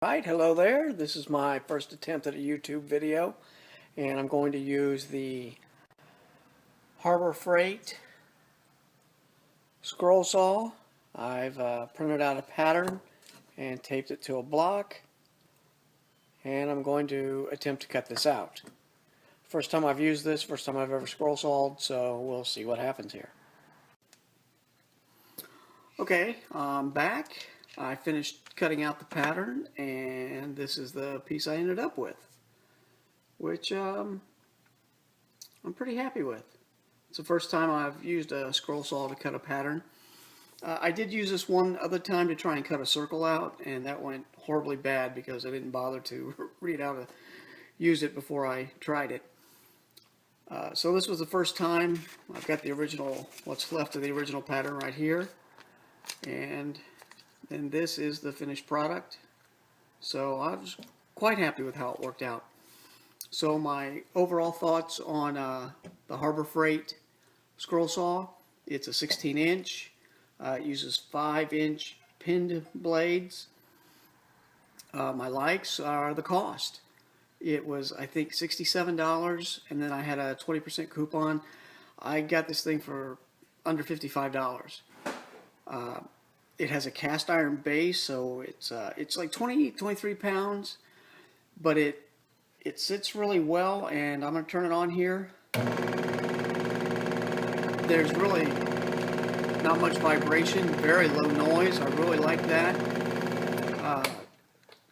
Right, hello there. This is my first attempt at a YouTube video, and I'm going to use the Harbor Freight scroll saw. I've printed out a pattern and taped it to a block, and I'm going to attempt to cut this out. First time I've used this, first time I've ever scroll sawed, so we'll see what happens here. Okay, I'm back. I finished cutting out the pattern, and this is the piece I ended up with, which I'm pretty happy with. It's the first time I've used a scroll saw to cut a pattern. I did use this one other time to try and cut a circle out, and that went horribly bad because I didn't bother to read how to use it before I tried it. So this was the first time. I've got the original, what's left of the original pattern right here, and then this is the finished product. So I was quite happy with how it worked out. So my overall thoughts on the Harbor Freight scroll saw: it's a 16-inch. It uses 5-inch pinned blades. My likes are the cost. It was, I think, $67, and then I had a 20% coupon. I got this thing for under $55. It has a cast iron base, so it's like 23 pounds, but it sits really well. And I'm going to turn it on here. There's really not much vibration, very low noise. I really like that.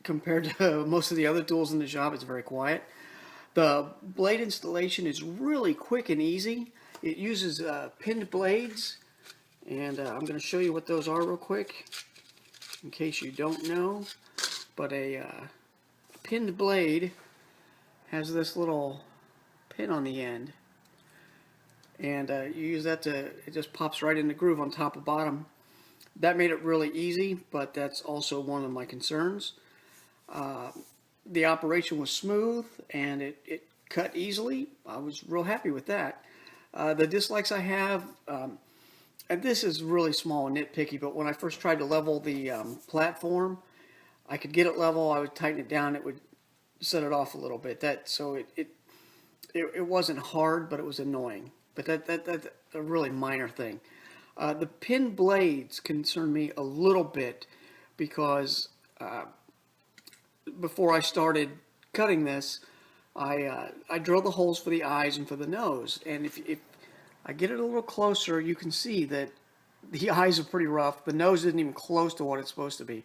Compared to most of the other tools in the shop, it's very quiet. The blade installation is really quick and easy. It uses pinned blades, and I'm going to show you what those are real quick in case you don't know. But a pinned blade has this little pin on the end, and you use that to, it just pops right in the groove on top and bottom. That made it really easy, but that's also one of my concerns. The operation was smooth, and it cut easily. I was real happy with that. The dislikes I have, and this is really small and nitpicky, but when I first tried to level the platform, I could get it level. I would tighten it down. It would set it off a little bit. So it wasn't hard, but it was annoying. But that's a really minor thing. The pin blades concern me a little bit because before I started cutting this, I drilled the holes for the eyes and for the nose. And if I get it a little closer, you can see that the eyes are pretty rough. The nose isn't even close to what it's supposed to be,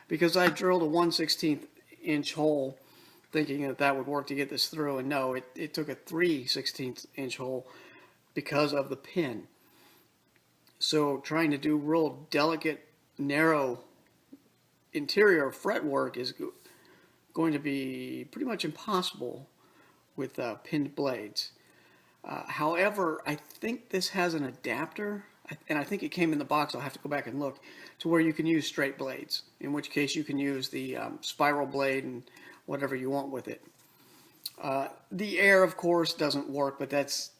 because I drilled a 1/16 inch hole thinking that would work to get this through, and no, it took a 3/16 inch hole because of the pin. So trying to do real delicate, narrow interior fretwork is going to be pretty much impossible with pinned blades. However, I think this has an adapter, and I think it came in the box. I'll have to go back and look, to where you can use straight blades, in which case you can use the spiral blade and whatever you want with it. The air, of course, doesn't work, but that's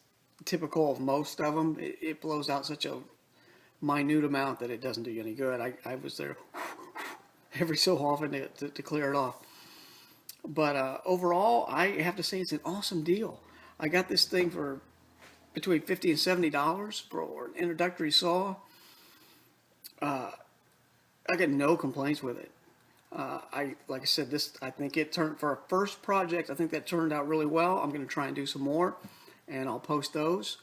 typical of most of them. It blows out such a minute amount that it doesn't do you any good. I was there every so often to clear it off. But overall, I have to say it's an awesome deal. I got this thing for between $50 and $70 for an introductory saw. I got no complaints with it. Like I said, I think it turned, for a first project, I think that turned out really well. I'm going to try and do some more, and I'll post those.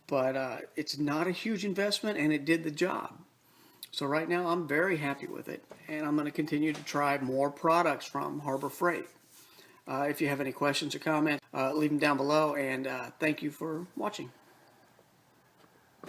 But it's not a huge investment, and it did the job. So right now, I'm very happy with it, and I'm going to continue to try more products from Harbor Freight. If you have any questions or comments, leave them down below, and thank you for watching.